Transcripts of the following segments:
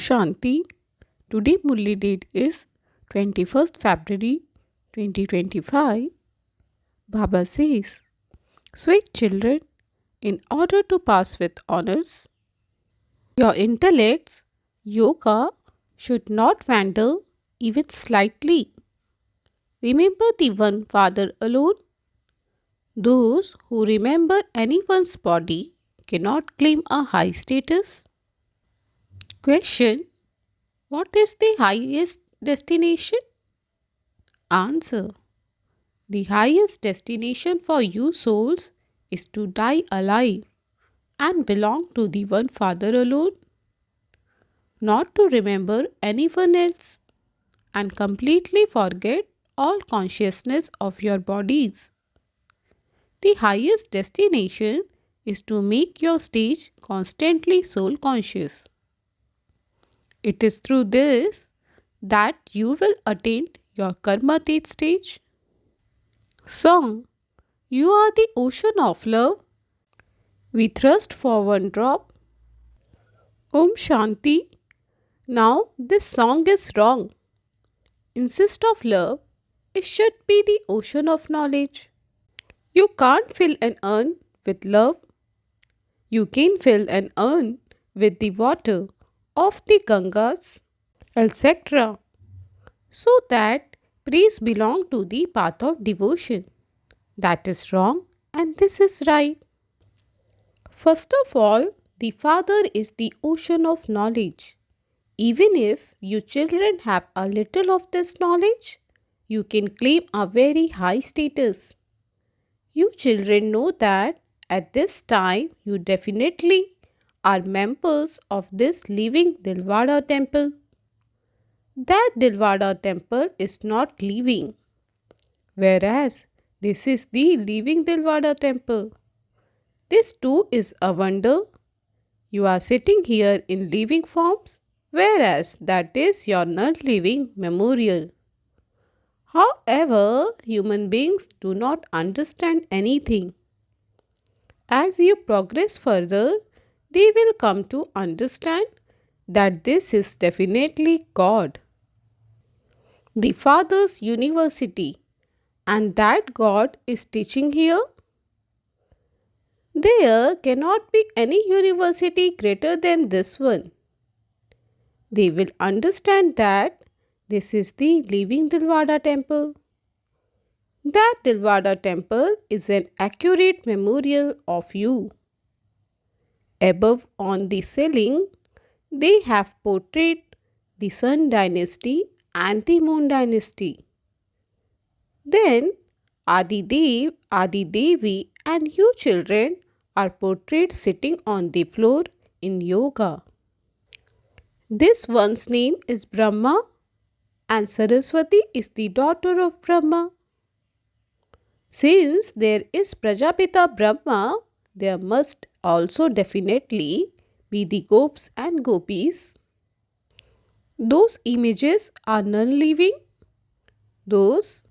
Shanti. Today Murli date is 21st February 2025. Baba says, sweet children, in order to pass with honors, your intellects, yoga, should not wander even slightly. Remember the one Father alone. Those who remember anyone's body cannot claim a high status. Question: what is the highest destination? Answer: the highest destination for you souls is to die alive and belong to the one Father alone, not to remember anyone else, and completely forget all consciousness of your bodies. The highest destination is to make your stage constantly soul conscious. It is through this that you will attain your karma stage. Song: you are the ocean of love. We thirst for one drop. Om Shanti. Now this song is wrong. Insist of love, it should be the ocean of knowledge. You can't fill an urn with love. You can fill an urn with the water of the Gangas, etc. So that praise belong to the path of devotion. That is wrong and this is right. First of all, the Father is the ocean of knowledge. Even if you children have a little of this knowledge, you can claim a very high status. You children know that at this time you definitely are members of this living Dilwara temple. That Dilwara temple is not living, whereas this is the living Dilwara temple. This too is a wonder. You are sitting here in living forms, whereas that is your non-living memorial. However, human beings do not understand anything. As you progress further, they will come to understand that this is definitely God, the Father's university, and that God is teaching here. There cannot be any university greater than this one. They will understand that this is the living Dilwara temple. That Dilwara temple is an accurate memorial of you. Above on the ceiling, they have portrayed the Sun dynasty and the Moon dynasty. Then Adi Devi and you children are portrayed sitting on the floor in yoga. This one's name is Brahma and Saraswati is the daughter of Brahma. Since there is Prajapita Brahma, there must also definitely be the Gops and Gopis. Those images are non-living. Those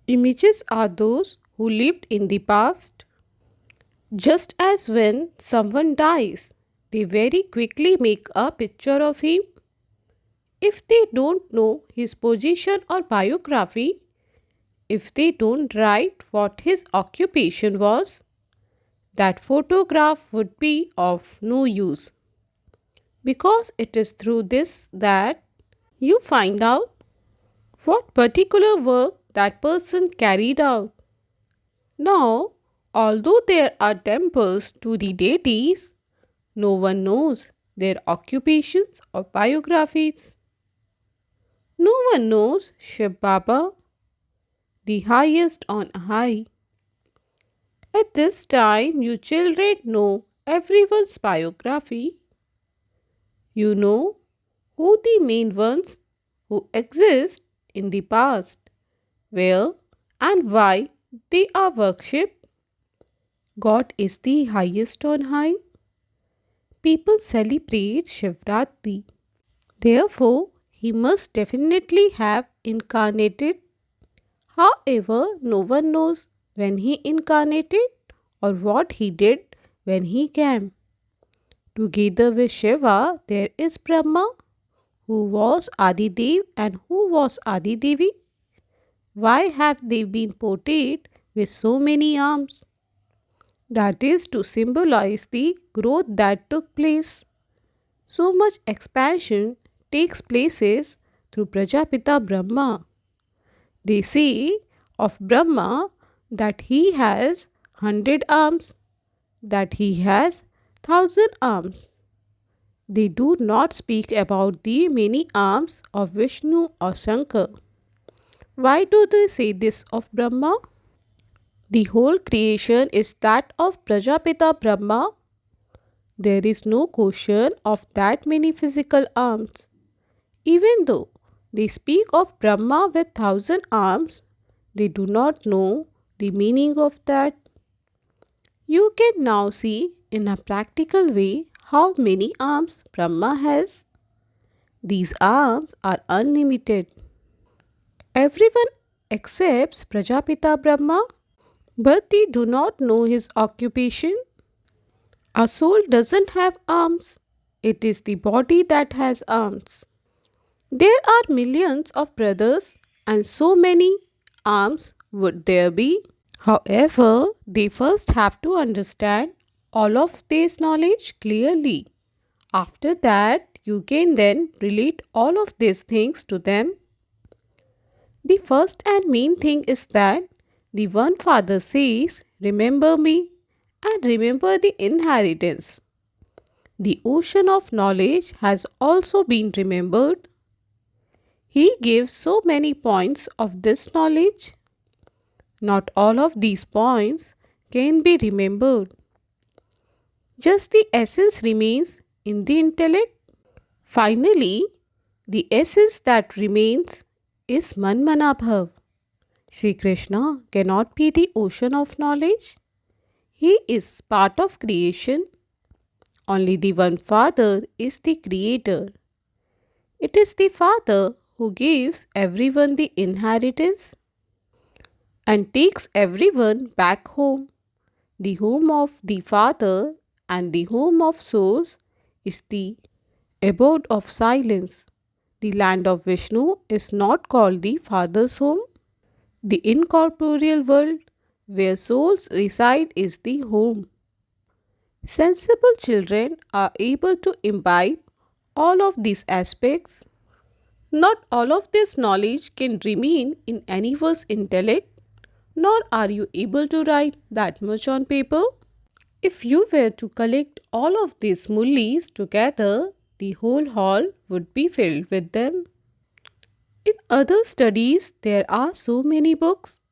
images are those who lived in the past. Just as when someone dies, they very quickly make a picture of him. If they don't know his position or biography, if they don't write what his occupation was, that photograph would be of no use. Because it is through this that you find out what particular work that person carried out. Now, although there are temples to the deities, no one knows their occupations or biographies. No one knows Shiv Baba, the highest on high. At this time, you children know everyone's biography. You know who the main ones who exist in the past, where and why they are worshipped. God is the highest on high. People celebrate Shivratri. Therefore, he must definitely have incarnated. However, no one knows when he incarnated or what he did when he came. Together with Shiva, there is Brahma, Who was Adidev and who was Adidevi? Why have they been portrayed with so many arms? That is to symbolize the growth that took place. So much expansion takes places through Prajapita Brahma. They say of Brahma that he has 100 arms, that he has 1,000 arms. They do not speak about the many arms of Vishnu or Shankar. Why do they say this of Brahma? The whole creation is that of Prajapita Brahma. There is no question of that many physical arms. Even though they speak of Brahma with 1,000 arms, they do not know the meaning of that. You can now see in a practical way how many arms Brahma has. These arms are unlimited. Everyone accepts Prajapita Brahma, but they do not know his occupation. A soul doesn't have arms, it is the body that has arms. There are millions of brothers, and so many arms would there be. However, they first have to understand all of this knowledge clearly. After that, you can then relate all of these things to them. The first and main thing is that the one father says, "Remember me and remember the inheritance." The ocean of knowledge has also been remembered. He gives so many points of this knowledge. Not all of these points can be remembered. Just the essence remains in the intellect. Finally, the essence that remains is Manmanabhav. Sri Krishna cannot be the ocean of knowledge. He is part of creation. Only the one Father is the creator. It is the Father who gives everyone the inheritance and takes everyone back home. The home of the Father and the home of souls is the abode of silence. The land of Vishnu is not called the Father's home. The incorporeal world where souls reside is the home. Sensible children are able to imbibe all of these aspects. Not all of this knowledge can remain in anyone's intellect, nor are you able to write that much on paper. If you were to collect all of these Murlis together, the whole hall would be filled with them. In other studies, there are so many books.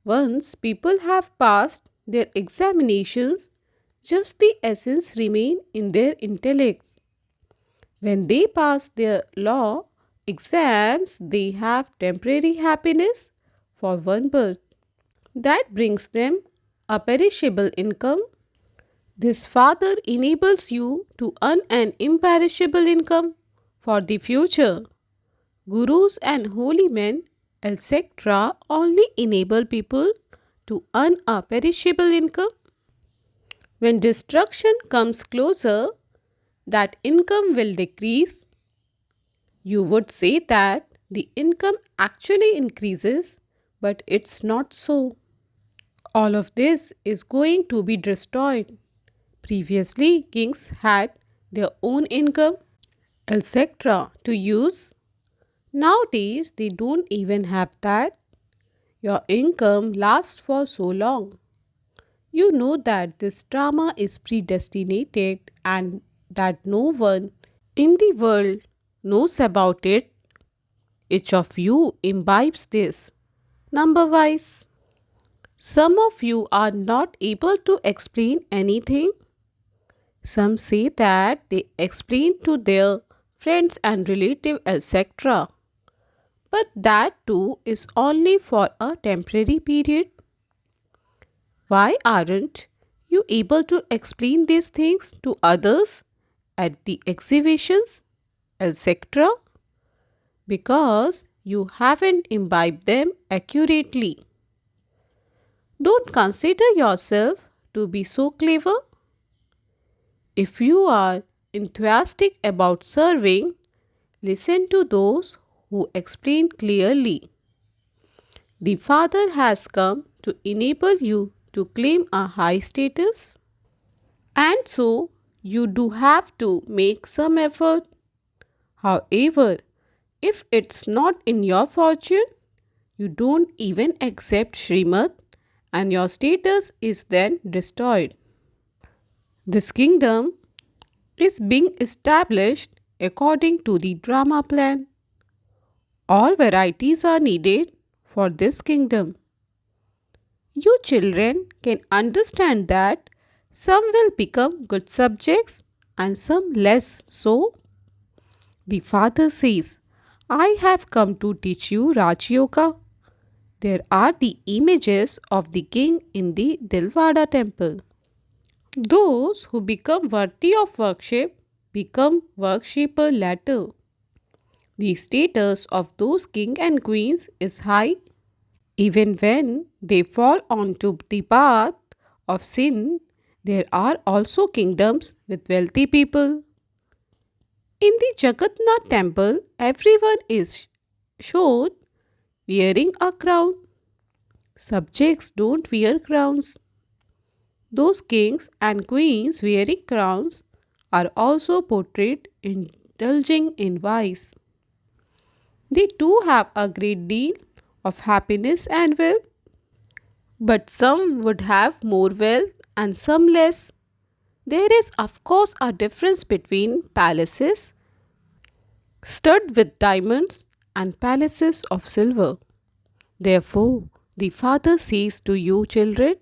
Once people have passed their examinations, just the essence remain in their intellects. When they pass their law exams, they have temporary happiness for one birth. That brings them a perishable income. This Father enables you to earn an imperishable income for the future. Gurus and holy men, etc., only enable people to earn a perishable income. When destruction comes closer, that income will decrease. You would say that the income actually increases, but it's not so. All of this is going to be destroyed. Previously, kings had their own income, etc., to use. Nowadays, they don't even have that. Your income lasts for so long. You know that this drama is predestinated and that no one in the world knows about it. Each of you imbibes this number wise. Some of you are not able to explain anything. Some say that they explain to their friends and relatives, etc. But that too is only for a temporary period. Why aren't you able to explain these things to others at the exhibitions, etc.? Because you haven't imbibed them accurately. Don't consider yourself to be so clever. If you are enthusiastic about serving, Listen to those who explain clearly. The Father has come to enable you to claim a high status, and so you do have to make some effort. However, if it's not in your fortune, you don't even accept Srimad and your status is then destroyed. This kingdom is being established according to the drama plan. All varieties are needed for this kingdom. You children can understand that some will become good subjects and some less so. The father says, I have come to teach you Raj Yoga. There are the images of the king in the Dilwada temple. Those who become worthy of worship become worshipper later. The status of those king and queens is high. Even when they fall onto the path of sin, there are also kingdoms with wealthy people. In the Jagannath temple, everyone is shown wearing a crown. Subjects don't wear crowns. Those kings and queens wearing crowns are also portrayed indulging in vice. They too have a great deal of happiness and wealth, but some would have more wealth and some less. There is, of course, a difference between palaces studded with diamonds and palaces of silver. Therefore, the father says to you, children,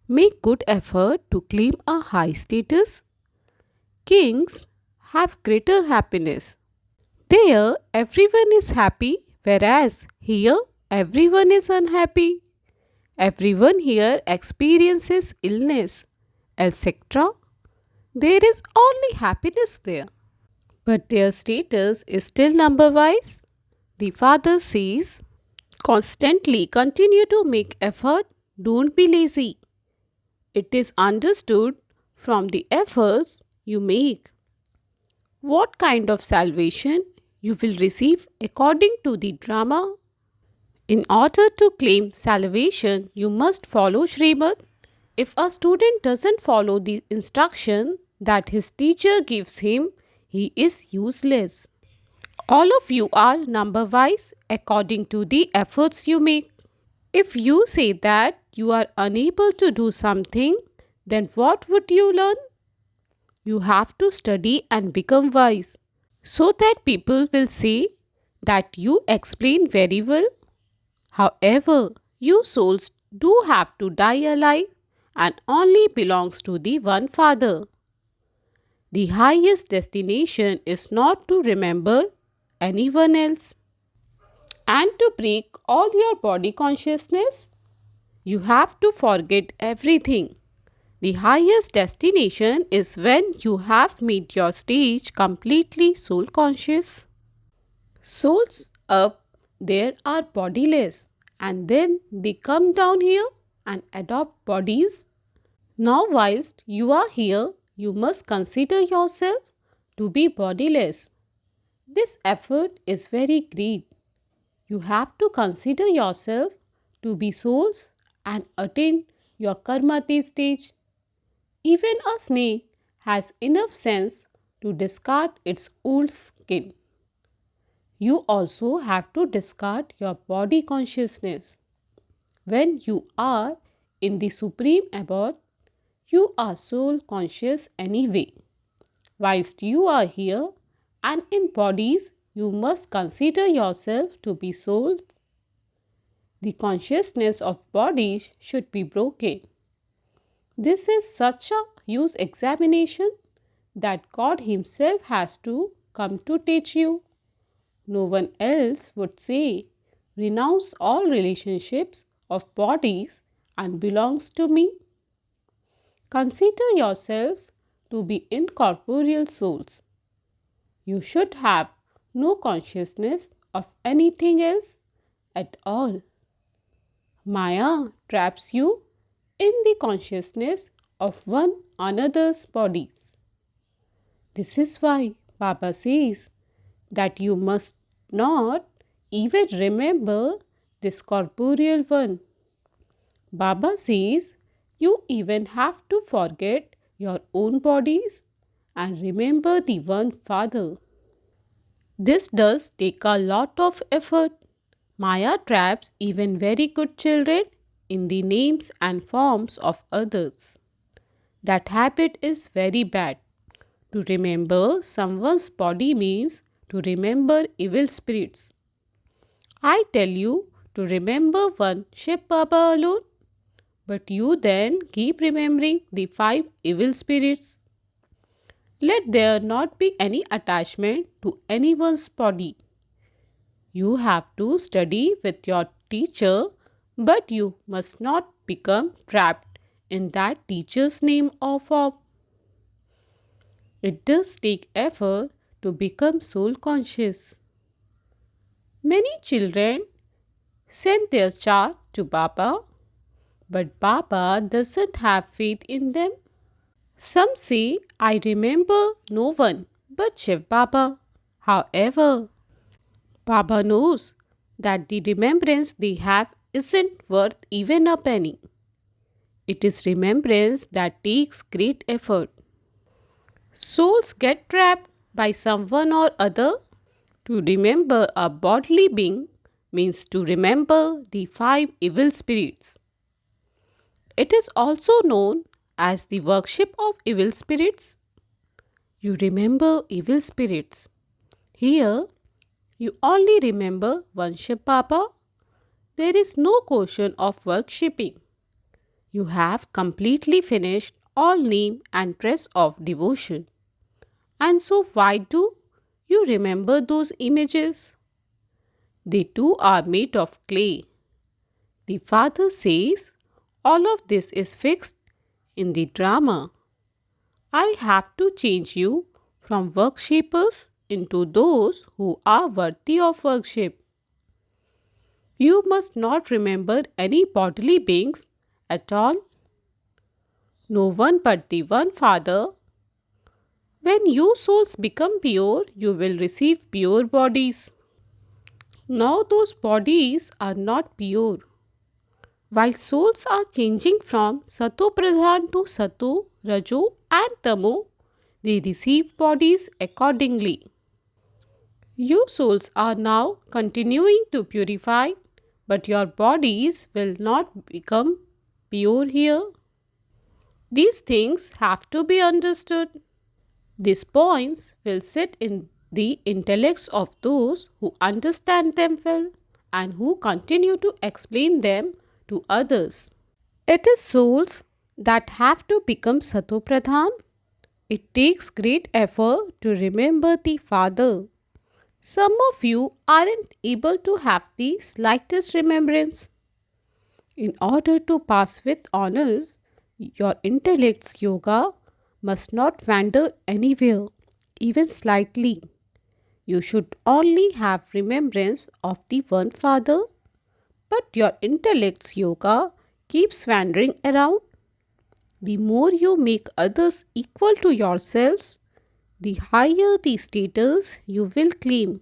make good effort to claim a high status. Kings have greater happiness. There, everyone is happy, whereas here, everyone is unhappy. Everyone here experiences illness, etc. There is only happiness there. But their status is still number wise. The father says, constantly continue to make effort, don't be lazy. It is understood from the efforts you make. What kind of salvation you will receive according to the drama? In order to claim salvation, you must follow Srimad. If a student doesn't follow the instruction that his teacher gives him, he is useless. All of you are number wise according to the efforts you make. If you say that you are unable to do something, then what would you learn? You have to study and become wise so that people will say that you explain very well. However, you souls do have to die alive and only belongs to the one Father. The highest destination is not to remember anyone else. And to break all your body consciousness, you have to forget everything. The highest destination is when you have made your stage completely soul conscious. Souls up there are bodiless and then they come down here and adopt bodies. Now, whilst you are here, you must consider yourself to be bodiless. This effort is very great. You have to consider yourself to be souls and attain your karmati stage. Even a snake has enough sense to discard its old skin. You also have to discard your body consciousness. When you are in the supreme abode, you are soul conscious anyway. Whilst you are here and in bodies, you must consider yourself to be souls. The consciousness of bodies should be broken. This is such a huge examination that God Himself has to come to teach you. No one else would say, renounce all relationships of bodies and belongs to me. Consider yourselves to be incorporeal souls. You should have no consciousness of anything else at all. Maya traps you in the consciousness of one another's bodies. This is why Baba says, that you must not even remember this corporeal one. Baba says you even have to forget your own bodies and remember the one Father. This does take a lot of effort. Maya traps even very good children in the names and forms of others. That habit is very bad. To remember someone's body means to remember evil spirits. I tell you to remember one Shiv Baba alone, but you then keep remembering the five evil spirits. Let there not be any attachment to anyone's body. You have to study with your teacher, but you must not become trapped in that teacher's name or form. It does take effort to become soul conscious. Many children send their child to Baba, but Baba doesn't have faith in them. Some say, I remember no one but Shiv Baba. However, Baba knows that the remembrance they have isn't worth even a penny. It is remembrance that takes great effort. Souls get trapped by someone or other. To remember a bodily being means to remember the five evil spirits. It is also known as the worship of evil spirits. You remember evil spirits. Here, you only remember one Shiv Baba. There is no question of worshipping. You have completely finished all name and dress of devotion. And so why do you remember those images? They too are made of clay. The Father says all of this is fixed in the drama. I have to change you from worshippers into those who are worthy of worship. You must not remember any bodily beings at all. No one but the one Father. When you souls become pure, you will receive pure bodies. Now those bodies are not pure. While souls are changing from Sato Pradhan to Sato, Rajo and Tamo, they receive bodies accordingly. You souls are now continuing to purify, but your bodies will not become pure here. These things have to be understood. These points will sit in the intellects of those who understand them well and who continue to explain them to others. It is souls that have to become Sato Pradhan. It takes great effort to remember the Father. Some of you aren't able to have the slightest remembrance. In order to pass with honors, your intellect's yoga must not wander anywhere, even slightly. You should only have remembrance of the one Father, but your intellect's yoga keeps wandering around. The more you make others equal to yourselves, the higher the status you will claim.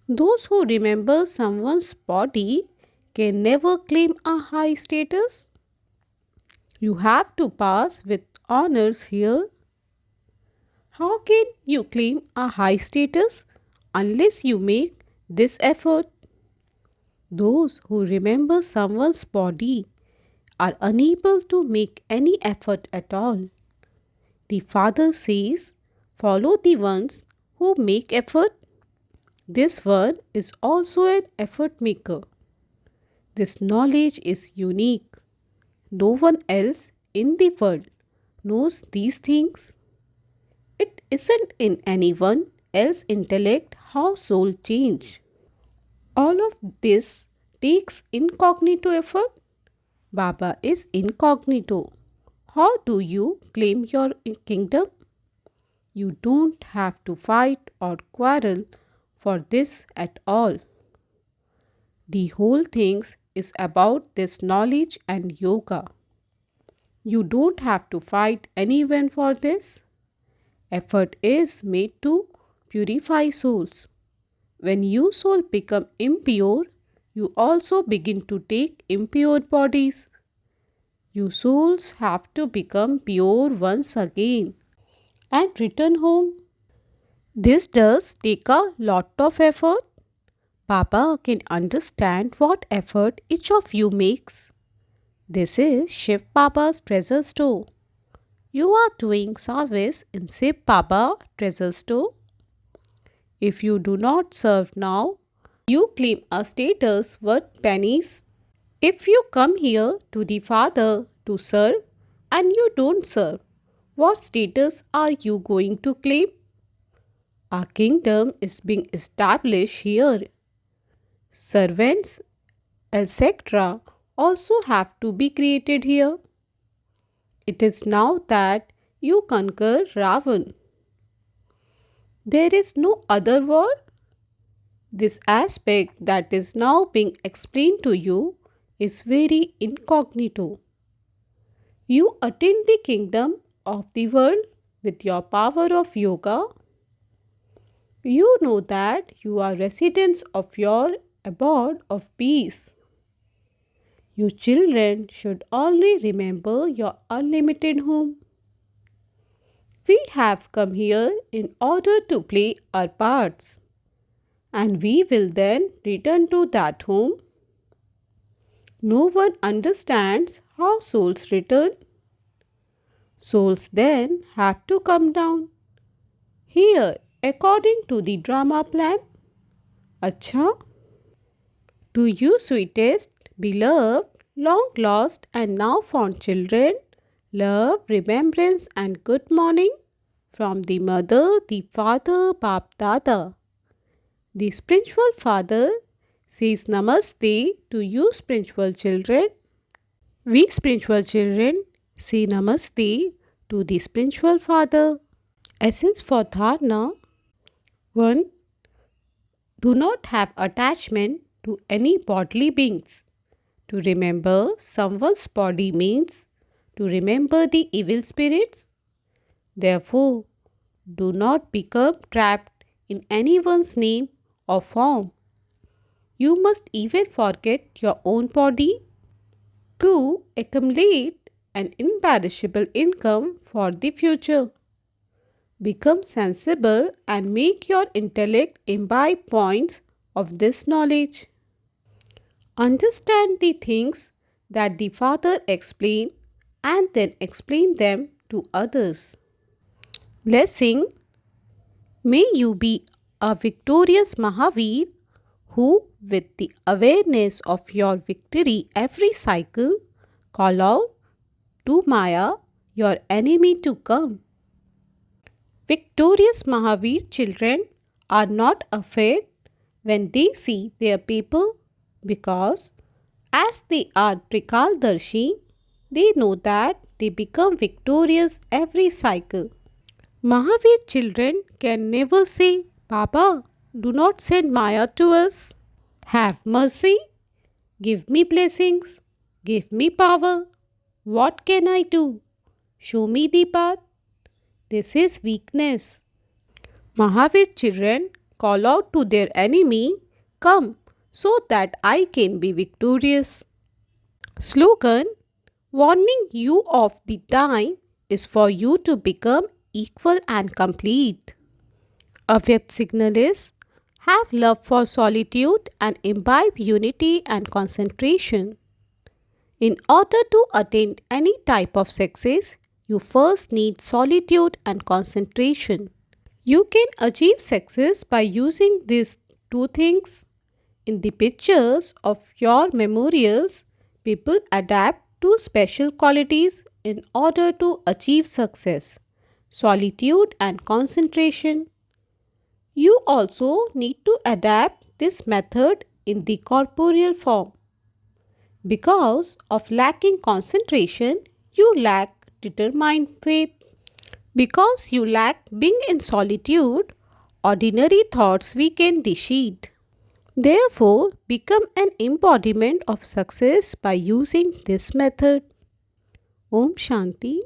Those who remember someone's body can never claim a high status. You have to pass with honors here. How can you claim a high status unless you make this effort? Those who remember someone's body are unable to make any effort at all. The Father says, follow the ones who make effort. This one is also an effort maker. This knowledge is unique. No one else in the world knows these things. It isn't in anyone else's intellect how soul change. All of this takes incognito effort. Baba is incognito. How do you claim your kingdom? You don't have to fight or quarrel for this at all. The whole thing is about this knowledge and yoga. You don't have to fight anyone for this. Effort is made to purify souls. When you soul become impure, you also begin to take impure bodies. You souls have to become pure once again and return home. This does take a lot of effort. Baba can understand what effort each of you makes. This is Shiv Baba's treasure store. You are doing service in Shiv Baba treasure store. If you do not serve now, you claim a status worth pennies. If you come here to the Father to serve and you don't serve, what status are you going to claim? Our kingdom is being established here. Servants, etc., also have to be created here. It is now that you conquer Ravan. There is no other word. This aspect that is now being explained to you is very incognito. You attain the kingdom of the world with your power of yoga. You know that you are residents of your abode of peace. You children should only remember your unlimited home. We have come here in order to play our parts, and we will then return to that home. No one understands how souls return. Souls then have to come down here according to the drama plan. Acha? To you sweetest, beloved, long lost and now found children, love, remembrance and good morning from the mother, the father, Bap Dada. The spiritual father says namaste to you spiritual children. We spiritual children say namaste to the spiritual father. Essence for dharana. 1. Do not have attachment to any bodily beings. To remember someone's body means to remember the evil spirits. Therefore, do not become trapped in anyone's name or form. You must even forget your own body to accumulate an imperishable income for the future. Become sensible and make your intellect imbibe points of this knowledge. Understand the things that the Father explained and then explain them to others. Blessing. May you be a victorious Mahavir who, with the awareness of your victory every cycle, call out to Maya, your enemy, to come. Victorious Mahavir children are not afraid when they see their paper because as they are Trikaldarshi, they know that they become victorious every cycle. Mahavir children can never say, Baba, do not send Maya to us. Have mercy, give me blessings, give me power. What can I do? Show me the path. This is weakness. Mahavir children call out to their enemy, come, so that I can be victorious. Slogan, warning you of the time is for you to become equal and complete. Avyakt signal is, have love for solitude and imbibe unity and concentration. In order to attain any type of success, you first need solitude and concentration. You can achieve success by using these two things. In the pictures of your memorials, people adapt two special qualities in order to achieve success: solitude and concentration. You also need to adapt this method in the corporeal form. Because of lacking concentration, you lack determined faith. Because you lack being in solitude, ordinary thoughts weaken the sheet. Therefore, become an embodiment of success by using this method. Om Shanti.